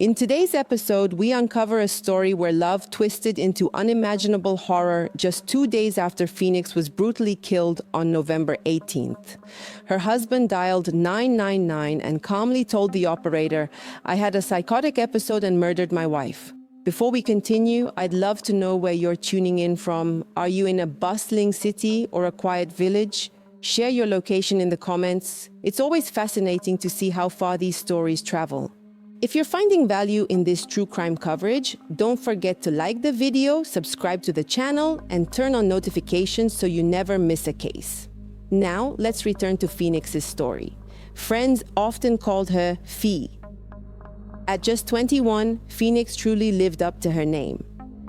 In today's episode, we uncover a story where love twisted into unimaginable horror just 2 days after Phoenix was brutally killed on November 18th. Her husband dialed 999 and calmly told the operator, "I had a psychotic episode and murdered my wife." Before we continue, I'd love to know where you're tuning in from. Are you in a bustling city or a quiet village? Share your location in the comments. It's always fascinating to see how far these stories travel. If you're finding value in this true crime coverage, don't forget to like the video, subscribe to the channel, and turn on notifications so you never miss a case. Now, let's return to Phoenix's story. Friends often called her Fee. At just 21, Phoenix truly lived up to her name.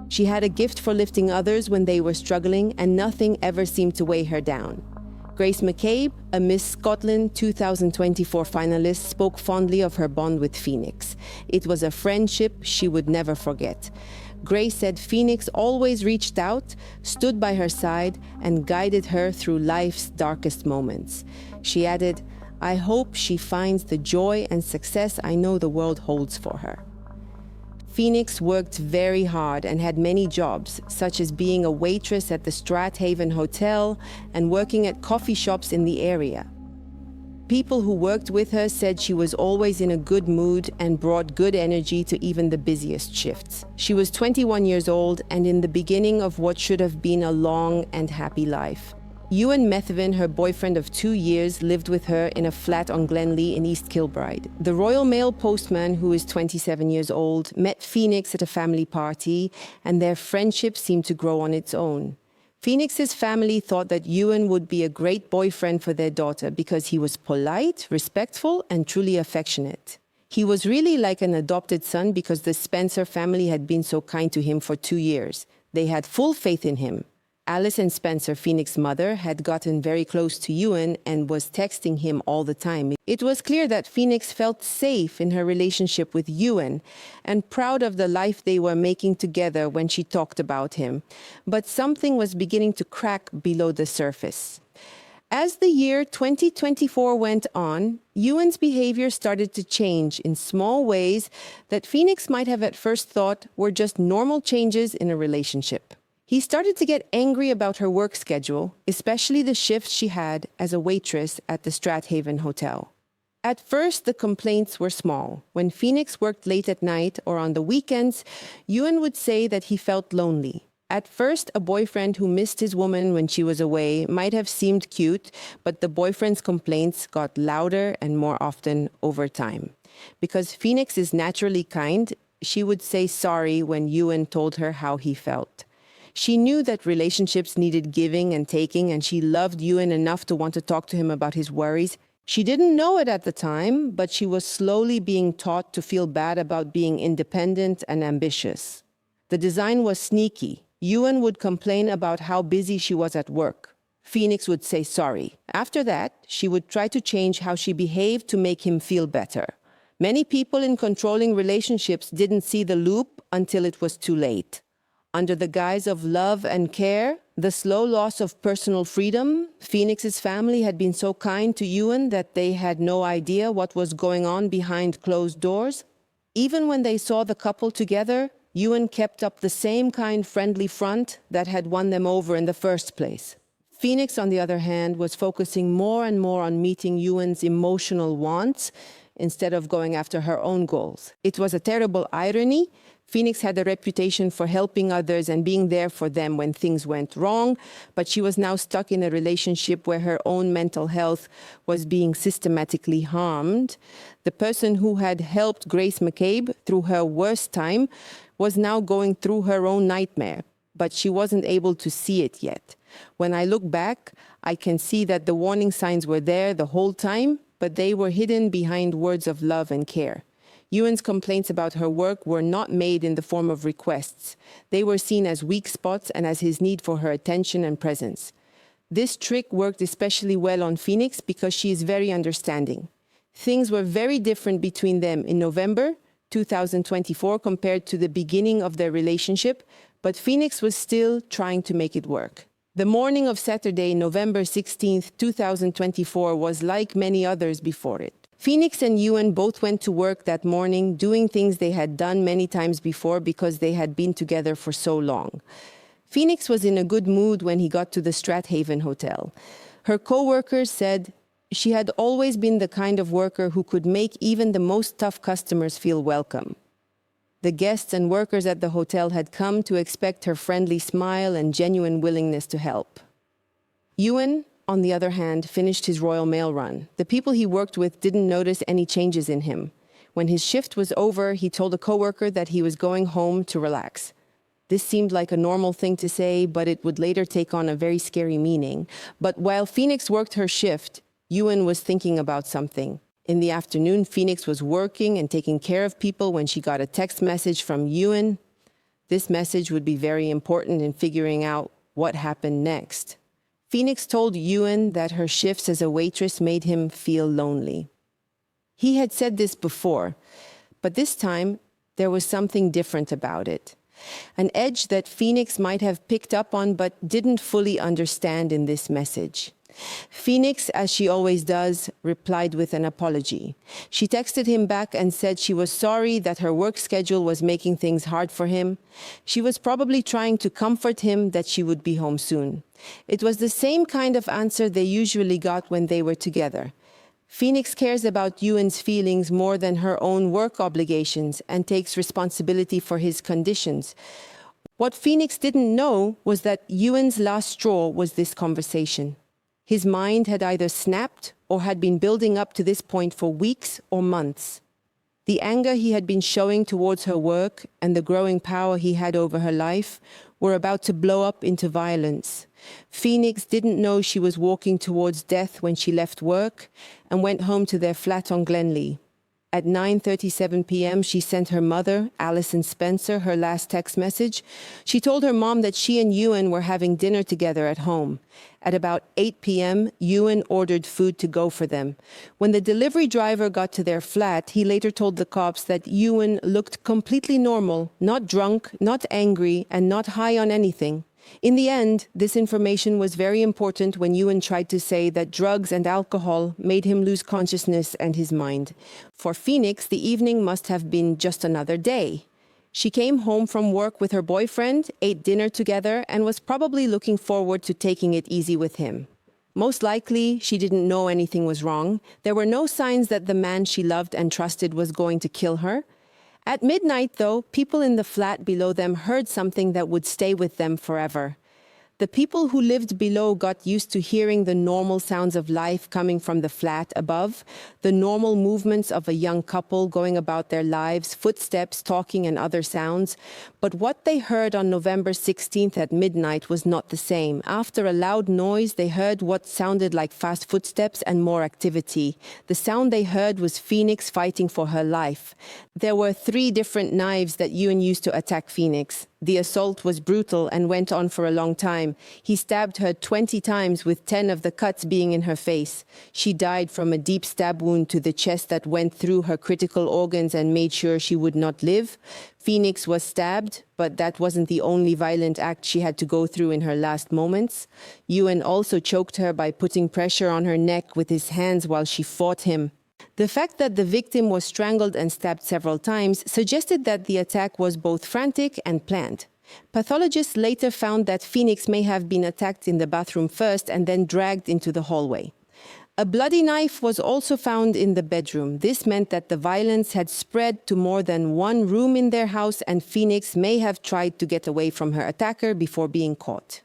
She had a gift for lifting others when they were struggling, and nothing ever seemed to weigh her down. Grace McCabe, a Miss Scotland 2024 finalist, spoke fondly of her bond with Phoenix. It was a friendship she would never forget. Grace said Phoenix always reached out, stood by her side, and guided her through life's darkest moments. She added, "I hope she finds the joy and success I know the world holds for her." Phoenix worked very hard and had many jobs, such as being a waitress at the Strathaven Hotel and working at coffee shops in the area. People who worked with her said she was always in a good mood and brought good energy to even the busiest shifts. She was 21 years old and in the beginning of what should have been a long and happy life. Methvin, her boyfriend of 2 years, lived with her in a flat on Glenlee in East Kilbride. The Royal Mail postman, who is 27 years old, met Phoenix at a family party, and their friendship seemed to grow on its own. Phoenix's family thought that would be a great boyfriend for their daughter because he was polite, respectful, and truly affectionate. He was really like an adopted son because the Spencer family had been so kind to him for 2 years. They had full faith in him. Alice and Spencer, Phoenix's mother, had gotten very close to and was texting him all the time. It was clear that Phoenix felt safe in her relationship with and proud of the life they were making together when she talked about him. But something was beginning to crack below the surface. As the year 2024 went on, Ewan's behavior started to change in small ways that Phoenix might have at first thought were just normal changes in a relationship. He started to get angry about her work schedule, especially the shifts she had as a waitress at the Strathaven Hotel. At first, the complaints were small. When Phoenix worked late at night or on the weekends, Ewan would say that he felt lonely. At first, a boyfriend who missed his woman when she was away might have seemed cute, but the boyfriend's complaints got louder and more often over time. Because Phoenix is naturally kind, she would say sorry when Ewan told her how he felt. She knew that relationships needed giving and taking, and she loved Ewan enough to want to talk to him about his worries. She didn't know it at the time, but she was slowly being taught to feel bad about being independent and ambitious. The design was sneaky. Ewan would complain about how busy she was at work. Phoenix would say sorry. After that, she would try to change how she behaved to make him feel better. Many people in controlling relationships didn't see the loop until it was too late. Under the guise of love and care, the slow loss of personal freedom, Phoenix's family had been so kind to Ewan that they had no idea what was going on behind closed doors. Even when they saw the couple together, Ewan kept up the same kind, friendly front that had won them over in the first place. Phoenix, on the other hand, was focusing more and more on meeting Ewan's emotional wants instead of going after her own goals. It was a terrible irony. Phoenix had a reputation for helping others and being there for them when things went wrong, but she was now stuck in a relationship where her own mental health was being systematically harmed. The person who had helped Grace McCabe through her worst time was now going through her own nightmare, but she wasn't able to see it yet. When I look back, I can see that the warning signs were there the whole time, but they were hidden behind words of love and care. Ewan's complaints about her work were not made in the form of requests. They were seen as weak spots and as his need for her attention and presence. This trick worked especially well on Phoenix because she is very understanding. Things were very different between them in November 2024 compared to the beginning of their relationship, but Phoenix was still trying to make it work. The morning of Saturday, November 16th, 2024 was like many others before it. Phoenix and Ewan both went to work that morning, doing things they had done many times before because they had been together for so long. Phoenix was in a good mood when he got to the Strathaven Hotel. Her co-workers said she had always been the kind of worker who could make even the most tough customers feel welcome. The guests and workers at the hotel had come to expect her friendly smile and genuine willingness to help. Ewan, on the other hand, finished his Royal Mail run. The people he worked with didn't notice any changes in him. When his shift was over, he told a coworker that he was going home to relax. This seemed like a normal thing to say, but it would later take on a very scary meaning. But while Phoenix worked her shift, Ewan was thinking about something. In the afternoon, Phoenix was working and taking care of people when she got a text message from Ewan. This message would be very important in figuring out what happened next. Phoenix told Ewan that her shifts as a waitress made him feel lonely. He had said this before, but this time there was something different about it. An edge that Phoenix might have picked up on but didn't fully understand in this message. Phoenix, as she always does, replied with an apology. She texted him back and said she was sorry that her work schedule was making things hard for him. She was probably trying to comfort him that she would be home soon. It was the same kind of answer they usually got when they were together. Phoenix cares about Ewan's feelings more than her own work obligations and takes responsibility for his conditions. What Phoenix didn't know was that Ewan's last straw was this conversation. His mind had either snapped or had been building up to this point for weeks or months. The anger he had been showing towards her work and the growing power he had over her life were about to blow up into violence. Phoenix didn't know she was walking towards death when she left work and went home to their flat on Glenlee. At 9:37 p.m., she sent her mother, Alison Spencer, her last text message. She told her mom that she and Ewan were having dinner together at home. At about 8 p.m., Ewan ordered food to go for them. When the delivery driver got to their flat, he later told the cops that Ewan looked completely normal, not drunk, not angry, and not high on anything. In the end, this information was very important when Ewan tried to say that drugs and alcohol made him lose consciousness and his mind. For Phoenix, the evening must have been just another day. She came home from work with her boyfriend, ate dinner together, and was probably looking forward to taking it easy with him. Most likely, she didn't know anything was wrong. There were no signs that the man she loved and trusted was going to kill her. At midnight, though, people in the flat below them heard something that would stay with them forever. The people who lived below got used to hearing the normal sounds of life coming from the flat above, the normal movements of a young couple going about their lives, footsteps, talking, and other sounds. But what they heard on November 16th at midnight was not the same. After a loud noise, they heard what sounded like fast footsteps and more activity. The sound they heard was Phoenix fighting for her life. There were 3 different knives that Ewan used to attack Phoenix. The assault was brutal and went on for a long time. He stabbed her 20 times, with 10 of the cuts being in her face. She died from a deep stab wound to the chest that went through her critical organs and made sure she would not live. Phoenix was stabbed, but that wasn't the only violent act she had to go through in her last moments. Ewan also choked her by putting pressure on her neck with his hands while she fought him. The fact that the victim was strangled and stabbed several times suggested that the attack was both frantic and planned. Pathologists later found that Phoenix may have been attacked in the bathroom first and then dragged into the hallway. A bloody knife was also found in the bedroom. This meant that the violence had spread to more than one room in their house, and Phoenix may have tried to get away from her attacker before being caught.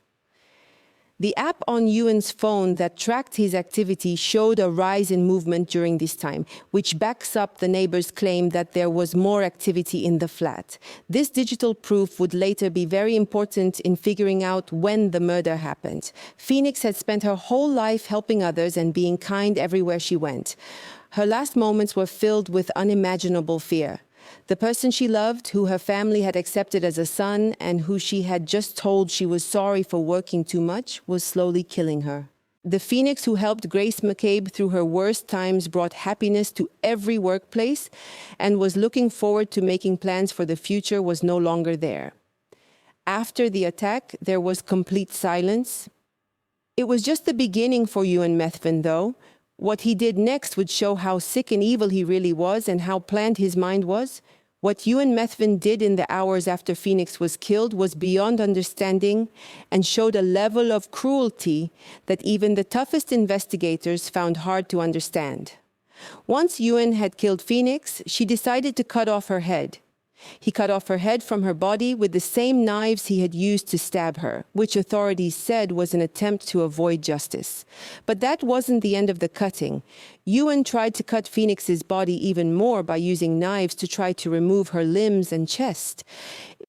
The app on Ewan's phone that tracked his activity showed a rise in movement during this time, which backs up the neighbors' claim that there was more activity in the flat. This digital proof would later be very important in figuring out when the murder happened. Phoenix had spent her whole life helping others and being kind everywhere she went. Her last moments were filled with unimaginable fear. The person she loved, who her family had accepted as a son and who she had just told she was sorry for working too much, was slowly killing her. The Phoenix who helped Grace McCabe through her worst times brought happiness to every workplace and was looking forward to making plans for the future was no longer there. After the attack, there was complete silence. It was just the beginning for Ewan Methvin, though. What he did next would show how sick and evil he really was and how planned his mind was. What Methvin did in the hours after Phoenix was killed was beyond understanding and showed a level of cruelty that even the toughest investigators found hard to understand. Once had killed Phoenix, she decided to cut off her head. He cut off her head from her body with the same knives he had used to stab her, which authorities said was an attempt to avoid justice. But that wasn't the end of the cutting. Tried to cut Phoenix's body even more by using knives to try to remove her limbs and chest.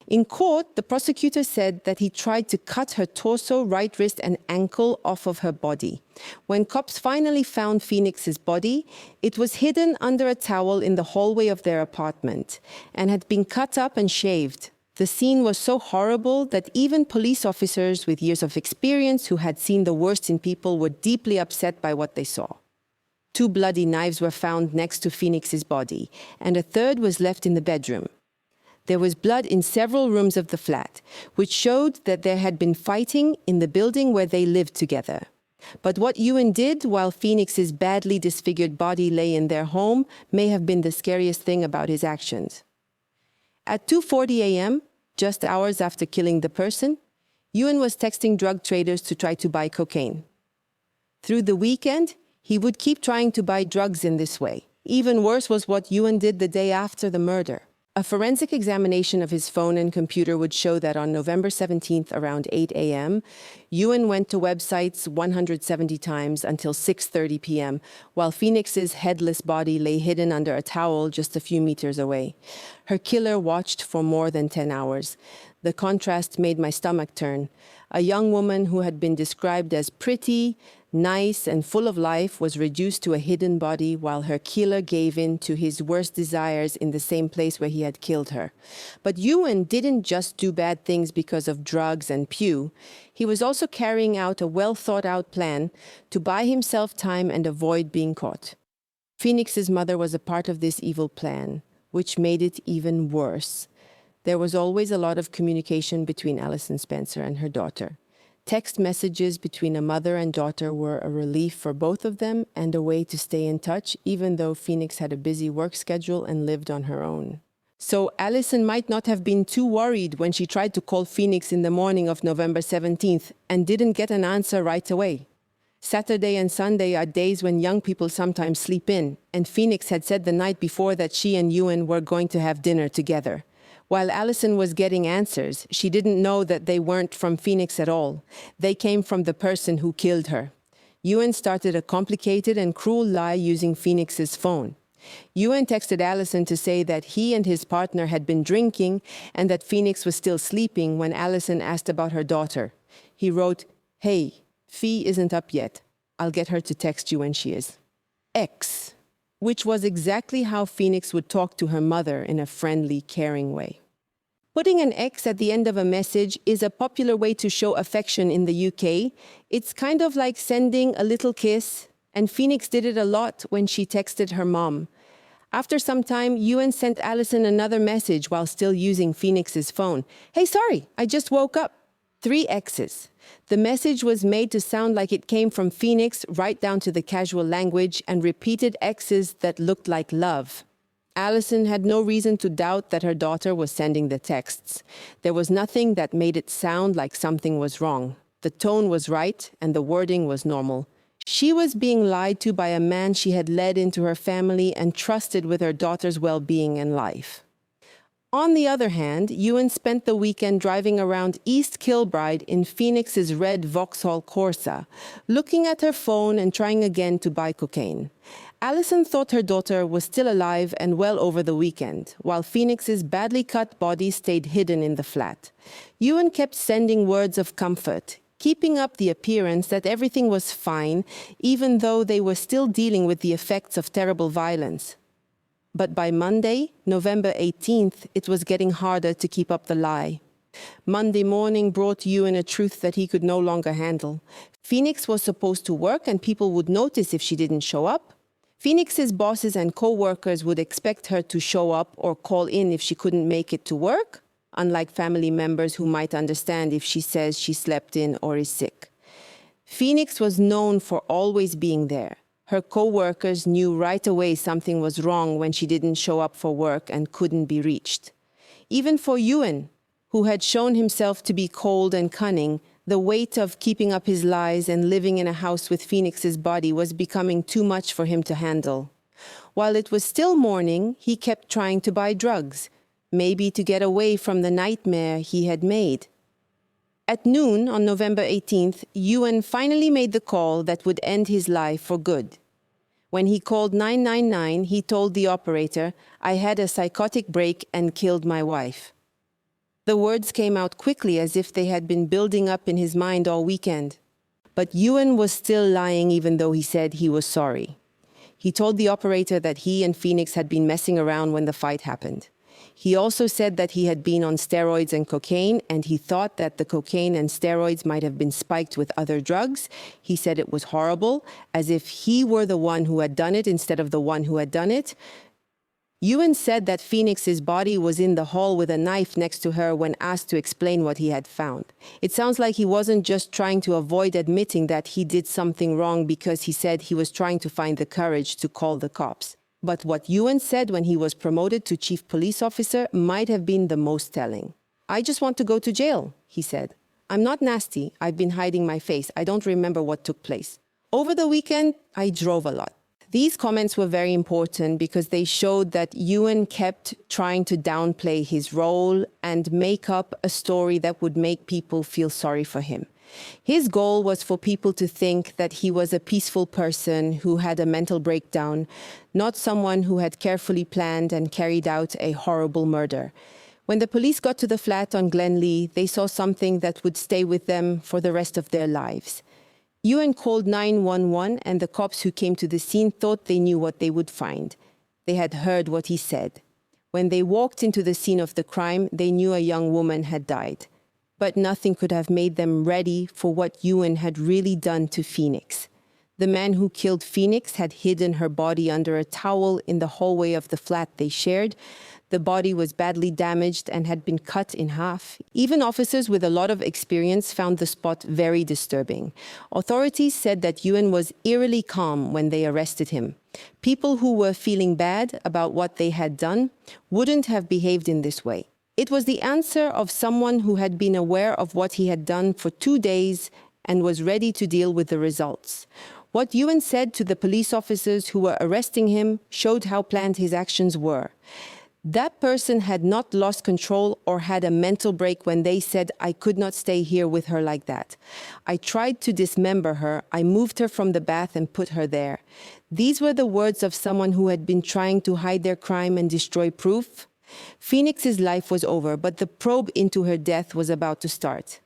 In court, the prosecutor said that he tried to cut her torso, right wrist, and ankle off of her body. When cops finally found Phoenix's body, it was hidden under a towel in the hallway of their apartment and had been cut up and shaved. The scene was so horrible that even police officers with years of experience who had seen the worst in people were deeply upset by what they saw. 2 bloody knives were found next to Phoenix's body, and a third was left in the bedroom. There was blood in several rooms of the flat, which showed that there had been fighting in the building where they lived together. But what did while Phoenix's badly disfigured body lay in their home may have been the scariest thing about his actions. At 2:40 a.m., just hours after killing the person, was texting drug traders to try to buy cocaine. Through the weekend, he would keep trying to buy drugs in this way. Even worse was what did the day after the murder. A forensic examination of his phone and computer would show that on November 17th, around 8 a.m., went to websites 170 times until 6:30 p.m., while Phoenix's headless body lay hidden under a towel just a few meters away. Her killer watched for more than 10 hours. The contrast made my stomach turn. A young woman who had been described as pretty, nice, and full of life was reduced to a hidden body while her killer gave in to his worst desires in the same place where he had killed her. But didn't just do bad things because of drugs and pew. He was also carrying out a well-thought-out plan to buy himself time and avoid being caught. Phoenix's mother was a part of this evil plan, which made it even worse. There was always a lot of communication between Allison Spencer and her daughter. Text messages between a mother and daughter were a relief for both of them and a way to stay in touch, even though Phoenix had a busy work schedule and lived on her own. So Allison might not have been too worried when she tried to call Phoenix in the morning of November 17th and didn't get an answer right away. Saturday and Sunday are days when young people sometimes sleep in, and Phoenix had said the night before that she and were going to have dinner together. While Allison was getting answers, she didn't know that they weren't from Phoenix at all. They came from the person who killed her. Started a complicated and cruel lie using Phoenix's phone. Texted Allison to say that he and his partner had been drinking and that Phoenix was still sleeping when Allison asked about her daughter. He wrote, "Hey, Fee isn't up yet. I'll get her to text you when she is." X. Which was exactly how Phoenix would talk to her mother in a friendly, caring way. Putting an X at the end of a message is a popular way to show affection in the UK. It's kind of like sending a little kiss, and Phoenix did it a lot when she texted her mom. After some time, sent Allison another message while still using Phoenix's phone. "Hey, sorry, I just woke up." 3 X's. The message was made to sound like it came from Phoenix, right down to the casual language, and repeated X's that looked like love. Allison had no reason to doubt that her daughter was sending the texts. There was nothing that made it sound like something was wrong. The tone was right, and the wording was normal. She was being lied to by a man she had led into her family and trusted with her daughter's well-being and life. On the other hand, spent the weekend driving around East Kilbride in Phoenix's red Vauxhall Corsa, looking at her phone and trying again to buy cocaine. Allison thought her daughter was still alive and well over the weekend, while Phoenix's badly cut body stayed hidden in the flat. Kept sending words of comfort, keeping up the appearance that everything was fine, even though they were still dealing with the effects of terrible violence. But by Monday, November 18th, it was getting harder to keep up the lie. Monday morning brought a truth that he could no longer handle. Phoenix was supposed to work and people would notice if she didn't show up. Phoenix's bosses and co-workers would expect her to show up or call in if she couldn't make it to work, unlike family members who might understand if she says she slept in or is sick. Phoenix was known for always being there. Her co-workers knew right away something was wrong when she didn't show up for work and couldn't be reached. Even for Ewan, who had shown himself to be cold and cunning, the weight of keeping up his lies and living in a house with Phoenix's body was becoming too much for him to handle. While it was still morning, he kept trying to buy drugs, maybe to get away from the nightmare he had made. At noon on November 18th, Ewan finally made the call that would end his life for good. When he called 999, he told the operator, "I had a psychotic break and killed my wife." The words came out quickly as if they had been building up in his mind all weekend. But Ewan was still lying even though he said he was sorry. He told the operator that he and Phoenix had been messing around when the fight happened. He also said that he had been on steroids and cocaine, and he thought that the cocaine and steroids might have been spiked with other drugs. He said it was horrible, as if he were the one who had done it instead of the one who had done it. Ewan said that Phoenix's body was in the hall with a knife next to her when asked to explain what he had found. It sounds like he wasn't just trying to avoid admitting that he did something wrong because he said he was trying to find the courage to call the cops. But what Ewan said when he was promoted to chief police officer might have been the most telling. "I just want to go to jail," he said. "I'm not nasty. I've been hiding my face. I don't remember what took place. Over the weekend, I drove a lot." These comments were very important because they showed that Ewan kept trying to downplay his role and make up a story that would make people feel sorry for him. His goal was for people to think that he was a peaceful person who had a mental breakdown, not someone who had carefully planned and carried out a horrible murder. When the police got to the flat on Glenlee, they saw something that would stay with them for the rest of their lives. Ewan called 911, and the cops who came to the scene thought they knew what they would find. They had heard what he said. When they walked into the scene of the crime, they knew a young woman had died. But nothing could have made them ready for what Ewan had really done to Phoenix. The man who killed Phoenix had hidden her body under a towel in the hallway of the flat they shared. The body was badly damaged and had been cut in half. Even officers with a lot of experience found the spot very disturbing. Authorities said that Ewan was eerily calm when they arrested him. People who were feeling bad about what they had done wouldn't have behaved in this way. It was the answer of someone who had been aware of what he had done for 2 days and was ready to deal with the results. What Ewan said to the police officers who were arresting him showed how planned his actions were. That person had not lost control or had a mental break when they said, "I could not stay here with her like that. I tried to dismember her. I moved her from the bath and put her there." These were the words of someone who had been trying to hide their crime and destroy proof. Phoenix's life was over, but the probe into her death was about to start.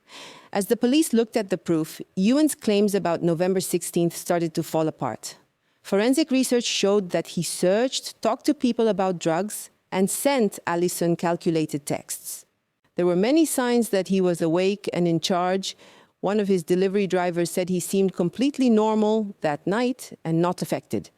As the police looked at the proof, Ewan's claims about November 16th started to fall apart. Forensic research showed that he searched, talked to people about drugs, and sent Allison calculated texts. There were many signs that he was awake and in charge. One of his delivery drivers said he seemed completely normal that night and not affected.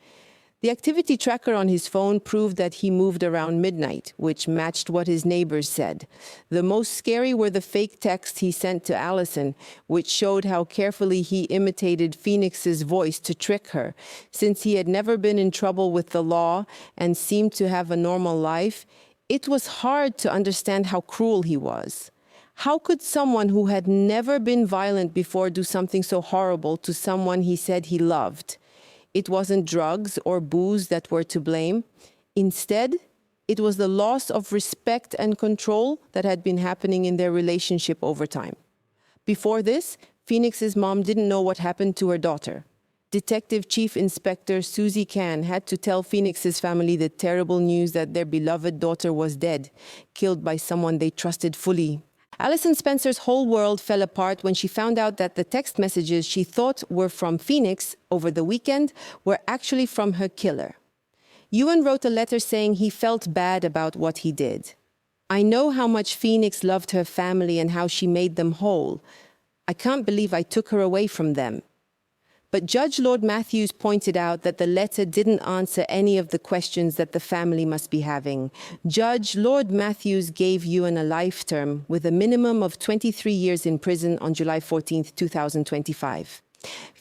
The activity tracker on his phone proved that he moved around midnight, which matched what his neighbors said. The most scary were the fake texts he sent to Allison, which showed how carefully he imitated Phoenix's voice to trick her. Since he had never been in trouble with the law and seemed to have a normal life, it was hard to understand how cruel he was. How could someone who had never been violent before do something so horrible to someone he said he loved? It wasn't drugs or booze that were to blame. Instead, it was the loss of respect and control that had been happening in their relationship over time. Before this, Phoenix's mom didn't know what happened to her daughter. Detective Chief Inspector Susie Can had to tell Phoenix's family the terrible news that their beloved daughter was dead, killed by someone they trusted fully. Allison Spencer's whole world fell apart when she found out that the text messages she thought were from Phoenix over the weekend were actually from her killer. Ewan wrote a letter saying he felt bad about what he did. "I know how much Phoenix loved her family and how she made them whole. I can't believe I took her away from them." But Judge Lord Matthews pointed out that the letter didn't answer any of the questions that the family must be having. Judge Lord Matthews gave Ewan a life term with a minimum of 23 years in prison on July 14, 2025.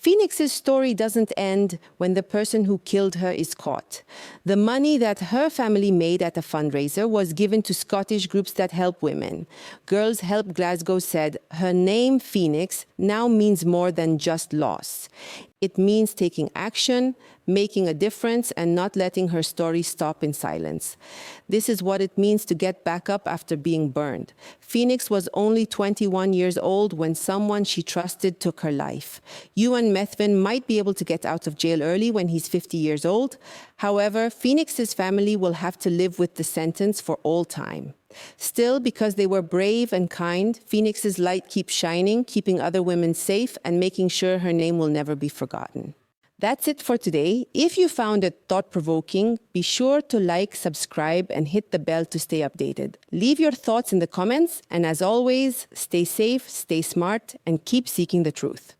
Phoenix's story doesn't end when the person who killed her is caught. The money that her family made at a fundraiser was given to Scottish groups that help women. Girls Help Glasgow said her name, Phoenix, now means more than just loss. It means taking action, making a difference, and not letting her story stop in silence. This is what it means to get back up after being burned. Phoenix was only 21 years old when someone she trusted took her life. You and Methvin might be able to get out of jail early when he's 50 years old. However, Phoenix's family will have to live with the sentence for all time. Still, because they were brave and kind, Phoenix's light keeps shining, keeping other women safe and making sure her name will never be forgotten. That's it for today. If you found it thought-provoking, be sure to like, subscribe, and hit the bell to stay updated. Leave your thoughts in the comments, and as always, stay safe, stay smart, and keep seeking the truth.